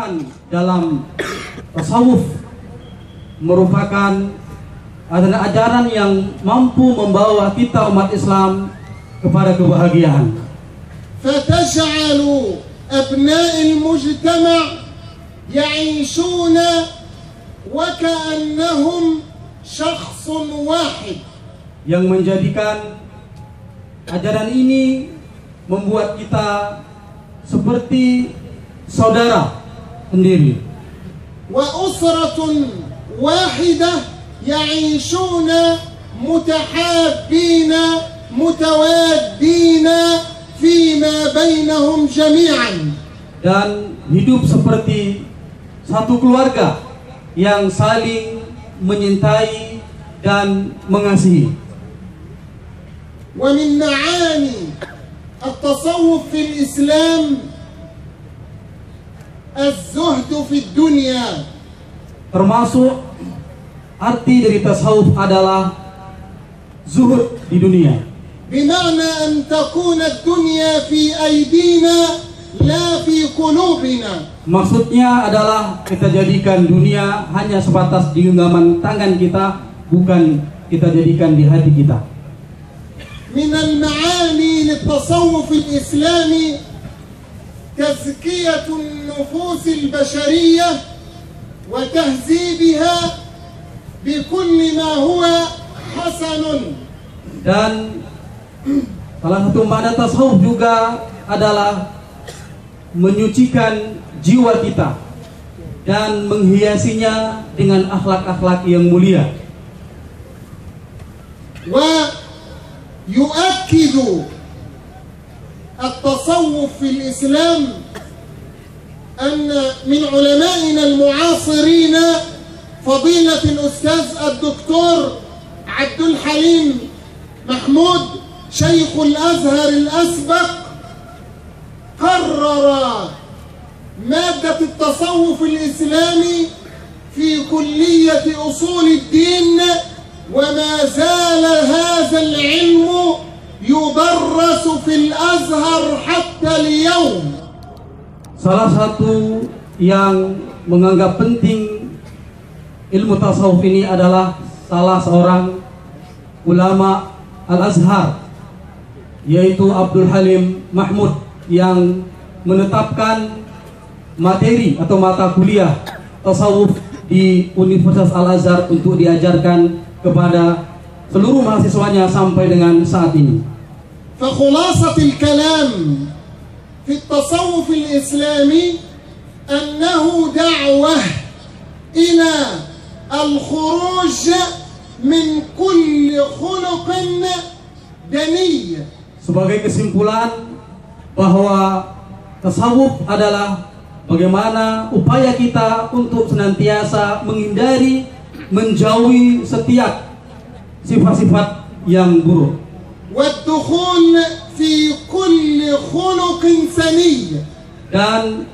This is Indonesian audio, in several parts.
pilihan dalam tasawuf merupakan adalah ajaran yang mampu membawa kita umat Islam kepada kebahagiaan. فتجعل أبناء المجتمع يعيشون وكأنهم شخص واحد. Yang menjadikan ajaran ini membuat kita seperti saudara sendiri. وأسرة واحدة يعيشون متحابين متوادين فيما بينهم جميعا. Dan hidup seperti satu keluarga yang saling menyintai dan mengasihi. ومن معاني التصوف في الإسلام الزهد في الدنيا. Termasuk arti dari tasawuf adalah zuhud di dunia. بمعنى أن تكون الدنيا في أيدينا لا في قلوبنا. Maksudnya adalah kita jadikan dunia hanya sebatas di genggaman tangan kita, bukan kita jadikan di hati kita. من المعاني للتصوف الإسلامي تزكية النفوس البشرية وتهذيبها بكل ما هو حسن. Dan salah satu makna tasawuf juga adalah menyucikan jiwa kita dan menghiasinya dengan akhlak-akhlak yang mulia. ويؤكد التصوف في الإسلام أن من علمائنا المعاصرين فضيلة الأستاذ الدكتور عبد الحليم محمود شيخ الأزهر الأسبق قرر مادة التصوف الإسلامي في كلية أصول الدين، وما زال هذا العلم يدرس في الأزهر حتى اليوم. Salah satu yang menganggap penting ilmu tasawuf ini adalah salah seorang ulama Al-Azhar, yaitu Abdul Halim Mahmud, yang menetapkan materi atau mata kuliah tasawuf di Universitas Al-Azhar untuk diajarkan kepada seluruh mahasiswanya sampai dengan saat ini. فخلاصة الكلام في التصوف الإسلامي أنه دعوة إلى الخروج من كل خلق دني. Sebagai kesimpulan bahwa tasawuf adalah bagaimana upaya kita untuk senantiasa menghindari, menjauhi setiap sifat-sifat yang buruk, والدخول في كل خلق سني. dan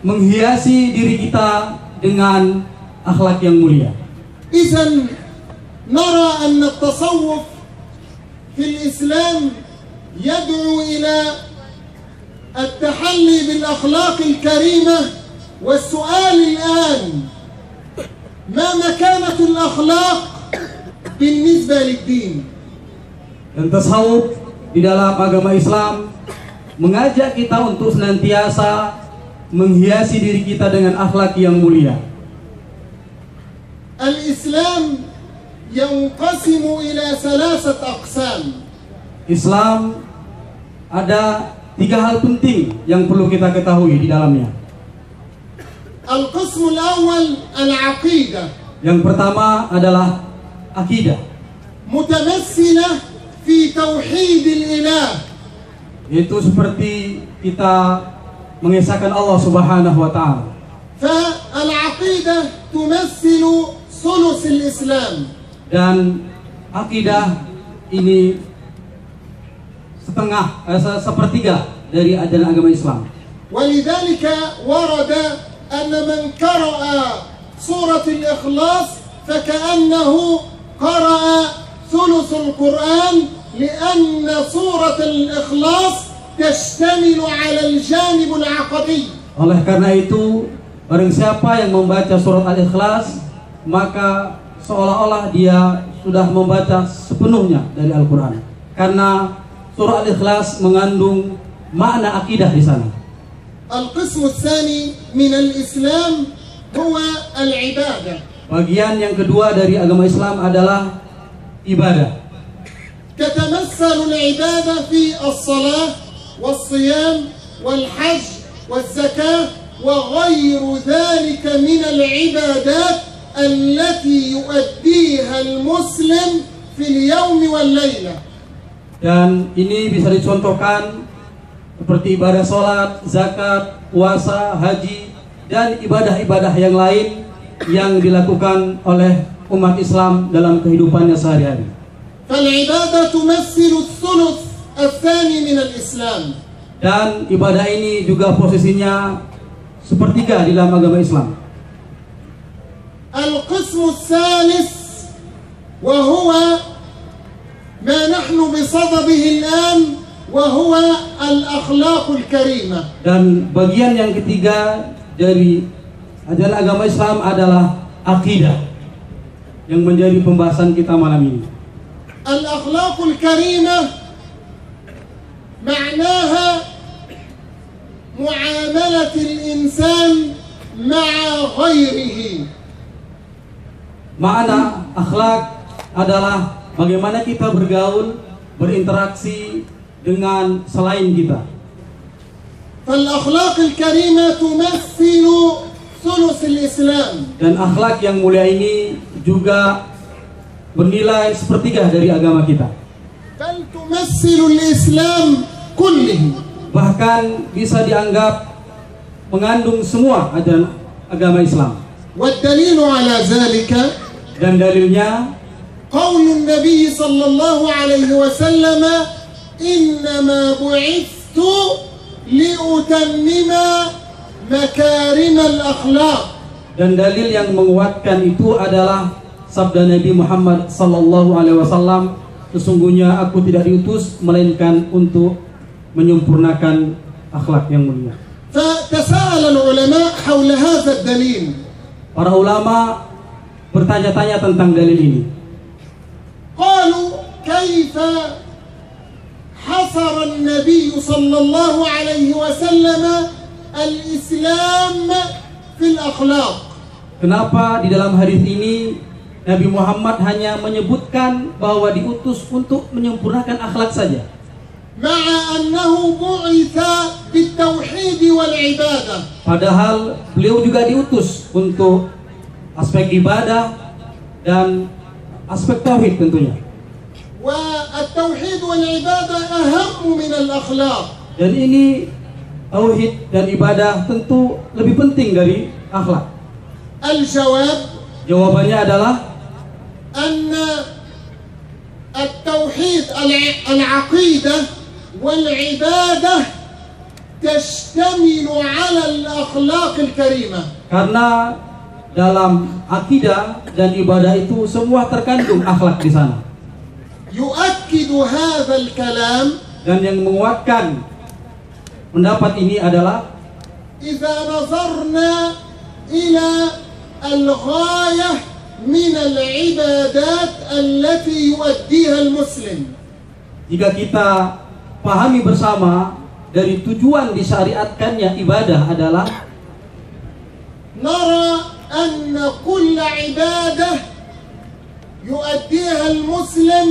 menghiasi diri kita dengan akhlak yang mulia. إذن نرى أن التصوف في الإسلام يدعو إلى التحلي بالأخلاق الكريمة. والسؤال الآن: ما مكانة الأخلاق بالنسبة للدين؟ Dan tasawuf di dalam agama Islam mengajak kita untuk senantiasa menghiasi diri kita dengan akhlak yang mulia. الإسلام ينقسم إلى 3 أقسام. Islam ada 3 hal penting yang perlu kita ketahui di dalamnya. القسم الأول العقيدة. Yang pertama adalah akidah, متمثلة في توحيد الإله. yaitu seperti kita mengesahkan Allah Subhanahu wa taala. فالعقيدة تمثل ثلث الإسلام. Dan akidah ini sepertiga dari ajaran agama Islam. ولذلك ورد أن من قرأ سورة الإخلاص فكأنه قرأ ثلث القرآن، لأن سورة الإخلاص تشتمل على الجانب العقدي. Oleh karena itu, Barang siapa yang membaca surat Al-Ikhlas, maka seolah-olah dia sudah membaca sepenuhnya dari Al-Quran. Karena surah Al-Ikhlas mengandung makna akidah di sana. القسم الثاني من الإسلام هو العبادة. Bagian yang kedua dari agama Islam adalah ibadah. تتمثل العبادة في الصلاة والصيام والحج والزكاة وغير ذلك من العبادات التي يؤديها المسلم في اليوم والليلة. Dan ini bisa dicontohkan seperti ibadah sholat, zakat, puasa, haji, dan ibadah-ibadah yang lain yang dilakukan oleh umat Islam dalam kehidupannya sehari-hari. فالعبادة تمثل الثلث الثاني من الإسلام. Dan ibadah ini juga posisinya sepertiga di dalam agama Islam. القسم الثالث وهو ما نحن بصدده الآن وهو الأخلاق الكريمة. Dan bagian yang ketiga dari ajaran agama Islam adalah akidah yang menjadi pembahasan kita malam ini. الأخلاق الكريمة معناها معاملة الإنسان مع غيره. Makna akhlak adalah bagaimana kita bergaul, berinteraksi dengan selain kita. فالأخلاق الكريمة تمثل ثلث الإسلام. Dan akhlak yang mulia ini juga bernilai sepertiga dari agama kita. بل تمثل الإسلام كله. Bahkan bisa dianggap mengandung semua ajaran agama Islam. والدليل على ذلك Dan dalilnya قول النبي صلى الله عليه وسلم إنما بعثت لأتمم مكارم الأخلاق. Dan dalil yang menguatkan itu adalah sabda Nabi Muhammad sallallahu alaihi wasallam, sesungguhnya aku tidak diutus melainkan untuk menyempurnakan akhlak yang mulia. فتساءل العلماء حول هذا الدليل. Para ulama bertanya-tanya tentang dalil ini. قالوا كيف حصر النبي صلى الله عليه وسلم الإسلام في الأخلاق. Kenapa di dalam hadis ini Nabi Muhammad hanya menyebutkan bahwa diutus untuk menyempurnakan akhlak saja, مع أنه بعث بالتوحيد والعبادة. padahal beliau juga diutus untuk aspek ibadah dan aspek tauhid tentunya. والتوحيد والعبادة أهم من الأخلاق. Dan ini tauhid dan ibadah tentu lebih penting dari akhlak. الجواب Jawabannya adalah أن التوحيد العقيدة والعبادة تشتمل على الأخلاق الكريمة. karena dalam akidah dan ibadah itu semua terkandung akhlak di sana. يؤكد هذا الكلام Dan yang menguatkan pendapat ini adalah إذا نظرنا إلى الغاية من العبادات التي يؤديها المسلم. jika kita pahami bersama dari tujuan disyariatkannya ibadah adalah نرى أن كل عبادة يؤديها المسلم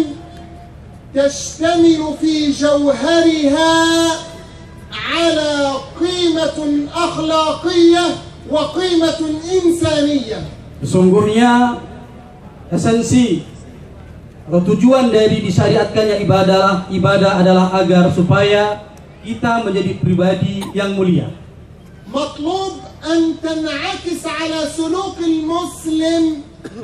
تشتمل في جوهرها على قيمة أخلاقية وقيمة إنسانية. sesungguhnya esensi atau tujuan dari disyariatkannya ibadah adalah agar supaya kita menjadi pribadi yang mulia. مطلوب أن تنعكس على سلوك المسلم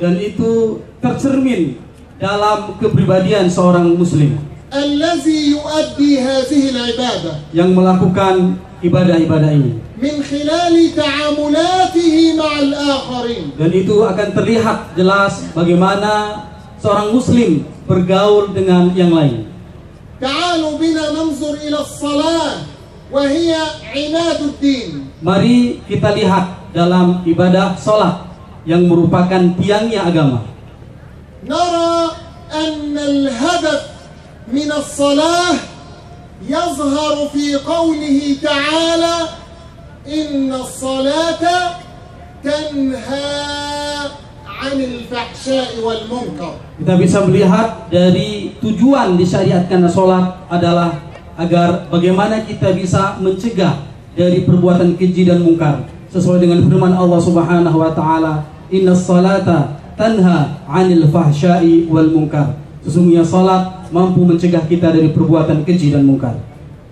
Dan itu tercermin dalam kepribadian seorang muslim الذي يؤدي هذه العبادة yang melakukan ibadah-ibadah ini. من خلال تعاملاته مع الآخرين. Dan itu akan terlihat jelas bagaimana seorang muslim bergaul dengan yang lain. تعالوا بنا ننظر إلى الصلاة وهي عماد الدين. Mari kita lihat dalam ibadah sholat yang merupakan tiangnya agama. نرى أن الهدف من الصلاة يظهر في قوله تعالى إن الصلاة تنهى عن الفحشاء والمنكر. Kita bisa melihat dari tujuan disyariatkan sholat adalah agar bagaimana kita bisa mencegah dari perbuatan keji dan mungkar sesuai dengan firman Allah Subhanahu wa taala, innas salata tanha 'anil fahsya'i wal munkar. Sesungguhnya salat mampu mencegah kita dari perbuatan keji dan mungkar.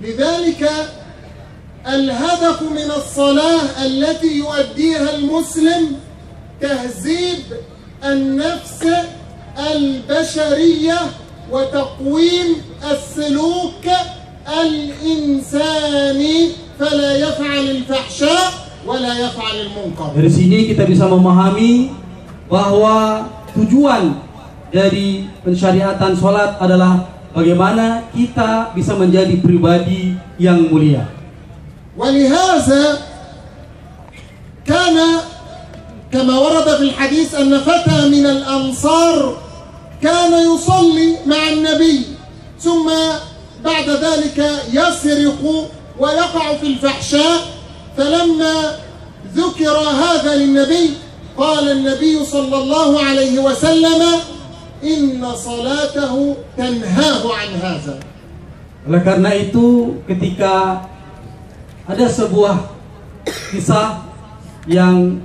لذلك الهدف من الصلاة التي يؤديها المسلم تهذيب النفس البشرية وتقويم السلوك الإنساني فلا يفعل الفحشاء ولا يفعل المنكر. Dari sini kita bisa memahami bahwa tujuan dari pensyariatan sholat adalah bagaimana kita bisa menjadi pribadi yang mulia. ولهذا كان كما ورد في الحديث أن فتى من الأنصار كان يصلي مع النبي ثم بعد ذلك يسرق ويقع في الفحشاء فلما ذكر هذا للنبي قال النبي صلى الله عليه وسلم إن صلاته تنهاه عن هذا. Oleh karena itu ketika ada sebuah kisah yang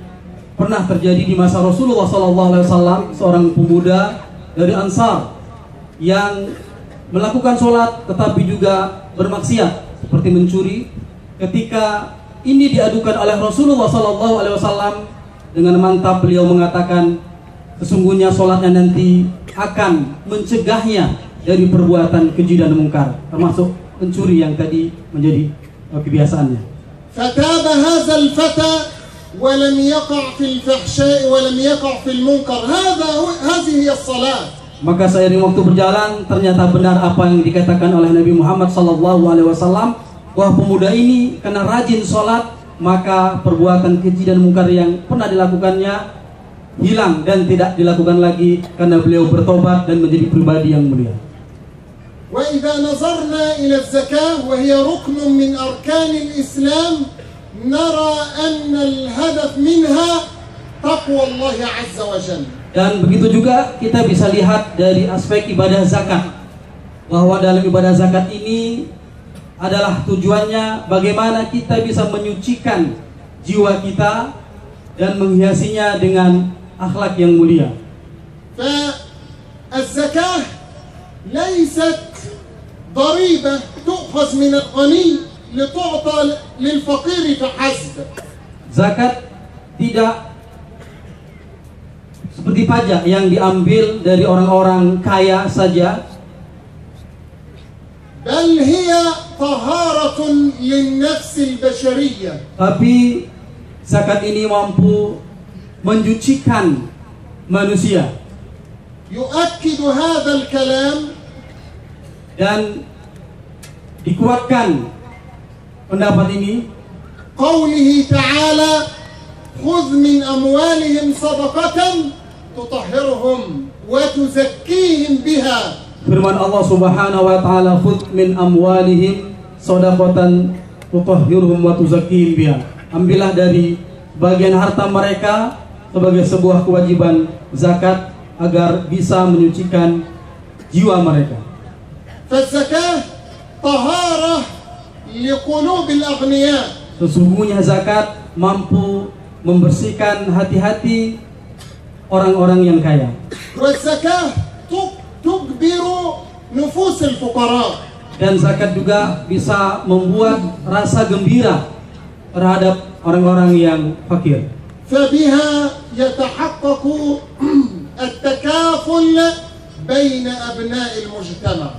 pernah terjadi di masa Rasulullah SAW, seorang pemuda dari Ansar yang melakukan sholat tetapi juga bermaksiat seperti mencuri. Ketika ini diadukan oleh Rasulullah SAW, dengan mantap beliau mengatakan sesungguhnya sholatnya nanti akan mencegahnya dari perbuatan keji dan mungkar, termasuk mencuri yang tadi menjadi kebiasaannya. فتاب هذا الفتى ولم يقع في الفحشاء ولم يقع في المنكر. هذه هي الصلاة. Maka seiring waktu berjalan ternyata benar apa yang dikatakan oleh Nabi Muhammad SAW, bahwa pemuda ini karena rajin sholat maka perbuatan keji dan mungkar yang pernah dilakukannya hilang dan tidak dilakukan lagi karena beliau bertobat dan menjadi pribadi yang mulia. وإذا نظرنا إلى الزكاة وهي ركن من أركان الإسلام نرى أن الهدف منها تقوى الله عز وجل. Dan begitu juga kita bisa lihat dari aspek ibadah zakat, bahwa dalam ibadah zakat ini adalah tujuannya bagaimana kita bisa menyucikan jiwa kita dan menghiasinya dengan akhlak yang mulia. فالزكاة ليست ضريبة تؤخذ من الغني لتعطى للفقير فحسب. Zakat tidak seperti pajak yang diambil dari orang-orang kaya saja, بل هي طهارة للنفس البشرية. tapi zakat ini mampu mensucikan manusia. يؤكد هذا الكلام Dan dikuatkan pendapat ini قوله تعالى خذ من أموالهم صدقة تطهرهم وتزكيهم بها. firman Allah Subhanahu wa taala, khudh min amwalihim shadaqatan tutahhiruhum wa tuzakkihim biha. Ambillah dari bagian harta mereka sebagai sebuah kewajiban zakat agar bisa menyucikan jiwa mereka. فالزكاة طهارة لقلوب الأغنياء. Sesungguhnya zakat mampu membersihkan hati-hati orang-orang yang kaya. والزكاة تجبر نفوس الفقراء. Dan zakat juga bisa membuat rasa gembira terhadap orang-orang yang fakir. فبها يتحقق التكافل بين أبناء المجتمع.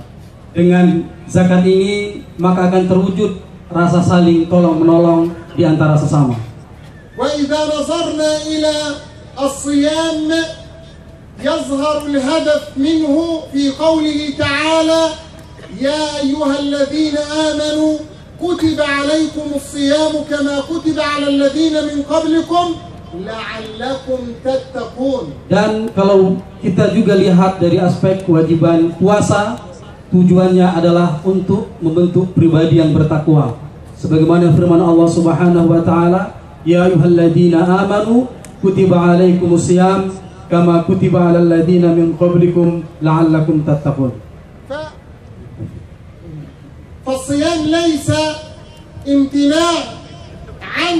Dengan zakat ini maka akan terwujud rasa saling tolong-menolong di antara sesama. وإذا نظرنا إلى الصيام يظهر الهدف منه في قوله تعالى يا أيها الذين آمنوا كتب عليكم الصيام كما كتب على الذين من قبلكم لعلكم تتقون. Dan kalau kita juga lihat dari aspek kewajiban puasa, tujuannya adalah untuk membentuk pribadi yang bertakwa. Sebagaimana firman Allah Subhanahu wa taala, "Ya ayyuhalladzina amanu kutiba alaikumusiyam kama kutiba alal ladzina min qablikum la'allakum tattaqun." فالصيام ليس امتناع عن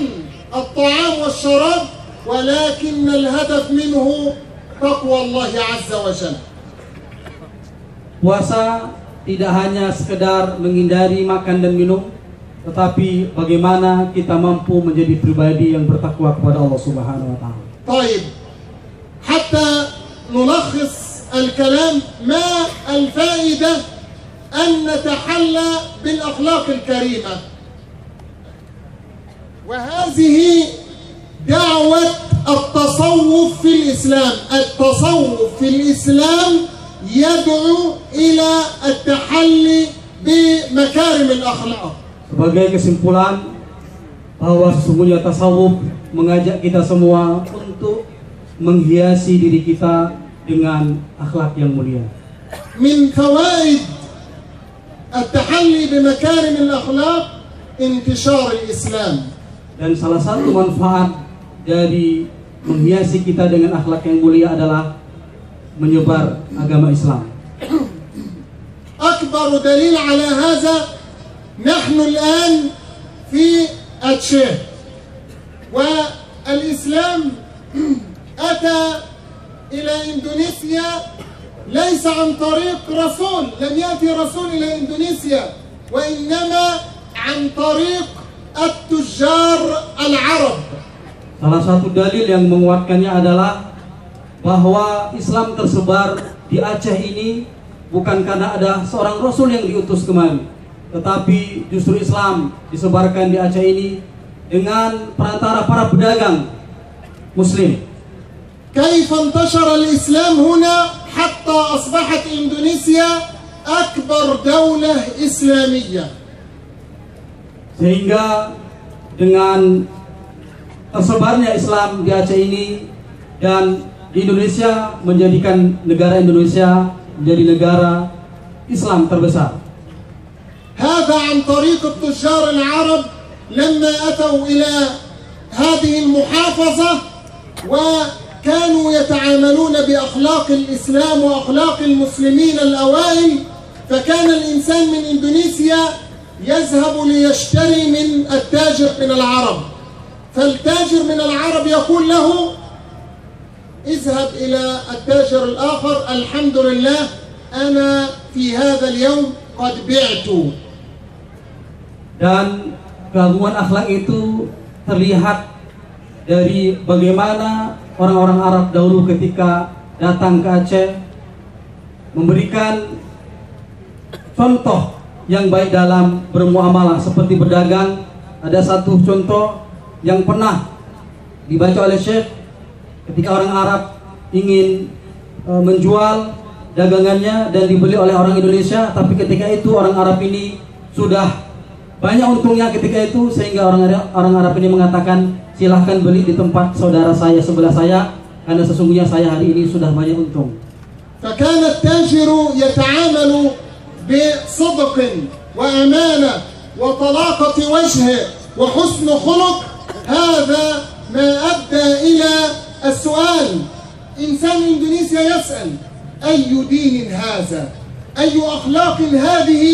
الطعام والشراب ولكن الهدف منه تقوى الله عز وجل. Puasa tidak hanya sekedar menghindari makan dan minum, tetapi bagaimana kita mampu menjadi pribadi yang bertakwa kepada Allah Subhanahu wa taala. طيب حتى نلخص الكلام ما الفائدة أن نتحلى بالأخلاق الكريمة؟ وهذه دعوة التصوف في الإسلام. التصوف في الإسلام يدعو إلى التحلي بمكارم الأخلاق. Sebagai kesimpulan bahwa sesungguhnya tasawuf mengajak kita semua untuk menghiasi diri kita dengan akhlak yang mulia. من فوائد التحلي بمكارم الأخلاق انتشار الإسلام. Dan salah satu manfaat dari menghiasi kita dengan akhlak yang mulia adalah menyebar agama Islam. أكبر دليل على هذا نحن الآن في التشيك، والإسلام أتى إلى إندونيسيا ليس عن طريق رسول، لم يأتي رسول إلى إندونيسيا، وإنما عن طريق التجار العرب. Salah satu dalil yang menguatkannya adalah bahwa Islam tersebar di Aceh ini bukan karena ada seorang rasul yang diutus kemari, tetapi justru Islam disebarkan di Aceh ini dengan perantara para pedagang Muslim. كيف انتشر الإسلام هنا حتى أصبحت إندونيسيا أكبر دولة إسلامية. Sehingga dengan tersebarnya Islam di Aceh ini dan di Indonesia menjadikan negara Indonesia menjadi negara Islam terbesar. هذا عن طريق التجار العرب لما أتوا إلى هذه المحافظة وكانوا يتعاملون بأخلاق الإسلام وأخلاق المسلمين الأوائل، فكان الإنسان من إندونيسيا يذهب ليشتري من التاجر من العرب، فالتاجر من العرب يقول له اذهب إلى التاجر الآخر الحمد لله أنا في هذا اليوم قد بعت. Dan keagungan akhlak itu terlihat dari bagaimana orang-orang Arab dahulu ketika datang ke Aceh memberikan contoh yang baik dalam bermuamalah seperti berdagang. Ada satu contoh yang pernah dibaca oleh Syekh ketika orang Arab ingin menjual dagangannya dan dibeli oleh orang Indonesia, tapi ketika itu orang Arab ini sudah banyak untungnya ketika itu, sehingga orang Arab ini mengatakan silahkan beli di tempat saudara saya sebelah saya, karena sesungguhnya saya hari ini sudah banyak untung. فكان التاجر يتعامل بصدق وأمانة وطلاقة وجه وحسن خلق. هذا ما أدى إلى السؤال. إنسان إندونيسيا يسأل أي دين هذا؟ أي أخلاق هذه؟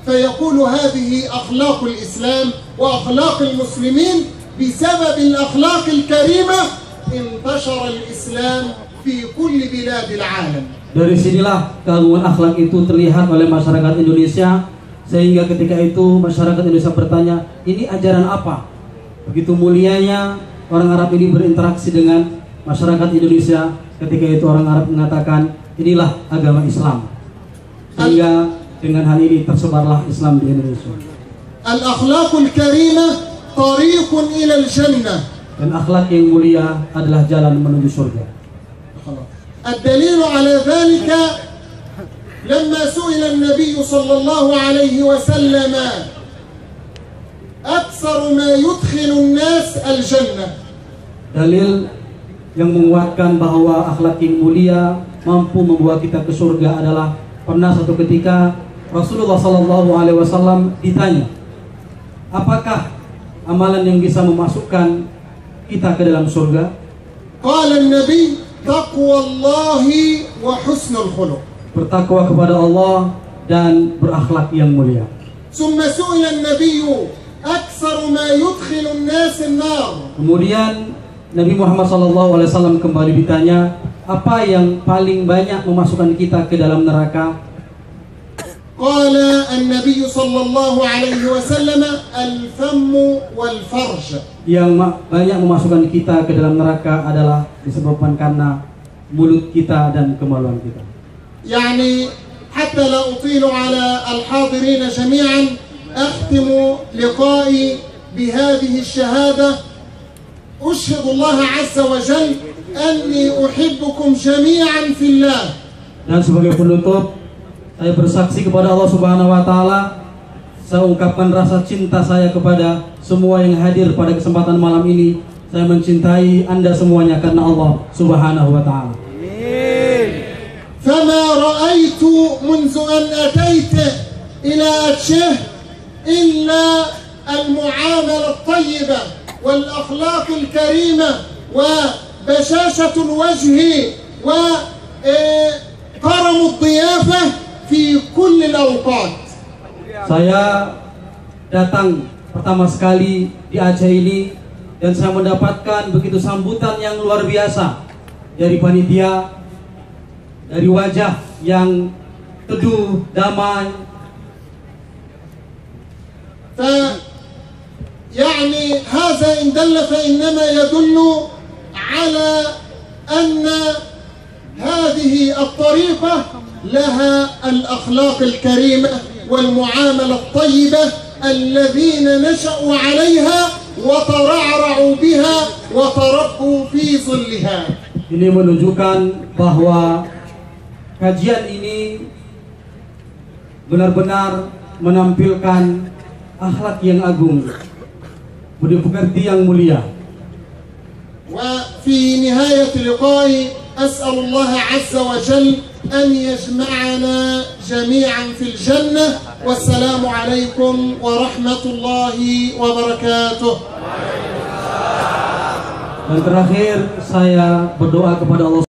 فيقول هذه أخلاق الإسلام وأخلاق المسلمين. بسبب الأخلاق الكريمة انتشر الإسلام في كل بلاد العالم. Dari sinilah keagungan akhlak itu terlihat oleh masyarakat Indonesia, sehingga ketika itu masyarakat Indonesia bertanya, ini ajaran apa? Begitu mulianya orang Arab ini berinteraksi dengan masyarakat Indonesia, ketika itu orang Arab mengatakan, inilah agama Islam. Sehingga dengan hal ini tersebarlah Islam di Indonesia. Al-akhlaqul karimah tariqun ila al-jannah. Dan akhlak yang mulia adalah jalan menuju surga. الدليل على ذلك لما سئل النبي صلى الله عليه وسلم أكثر ما يدخل الناس الجنة. Dalil yang menguatkan bahwa akhlak yang mulia mampu membawa kita ke surga adalah pernah satu ketika Rasulullah SAW ditanya, apakah amalan yang bisa memasukkan kita ke dalam surga? قال النبي تقوى الله وحسن الخلق. Bertakwa kepada Allah dan berakhlak yang mulia. ثم سئل النبي أكثر ما يدخل الناس النار. Kemudian Nabi Muhammad SAW kembali ditanya, apa yang paling banyak memasukkan kita ke dalam neraka? قال النبي صلى الله عليه وسلم الفم والفرج. Yang banyak memasukkan kita ke dalam neraka adalah disebabkan karena mulut kita dan kemaluan kita. يعني حتى لا أطيل على الحاضرين جميعا أختم لقائي بهذه الشهادة. أشهد الله عز وجل أني أحبكم جميعا في الله. Dan sebagai penutup, saya bersaksi kepada Allah Subhanahu wa taala, saya ungkapkan rasa cinta saya kepada semua yang hadir pada kesempatan malam ini. Saya mencintai Anda semuanya karena Allah Subhanahu wa taala. فما رأيت منذ أن أتيت إلى أتشه إلا المعاملة الطيبة والأخلاق الكريمة وبشاشة الوجه وكرم الضيافة في كل الأوقات. Saya datang pertama sekali di Aceh ini dan saya mendapatkan begitu sambutan yang luar biasa dari panitia, dari wajah yang teduh, damai. يعني هذا إن دل فإنما يدل على أن هذه الطريقة لها الأخلاق الكريمة والمعاملة الطيبة الذين نشأوا عليها وترعرعوا بها وتربوا في ظلها. Ini menunjukkan bahwa kajian ini benar-benar menampilkan akhlak yang agung, budi pekerti yang mulia. وفي نهاية لقائي أسأل الله عز وجل أن يجمعنا جميعا في الجنة والسلام عليكم ورحمة الله وبركاته. Dan terakhir saya berdoa kepada Allah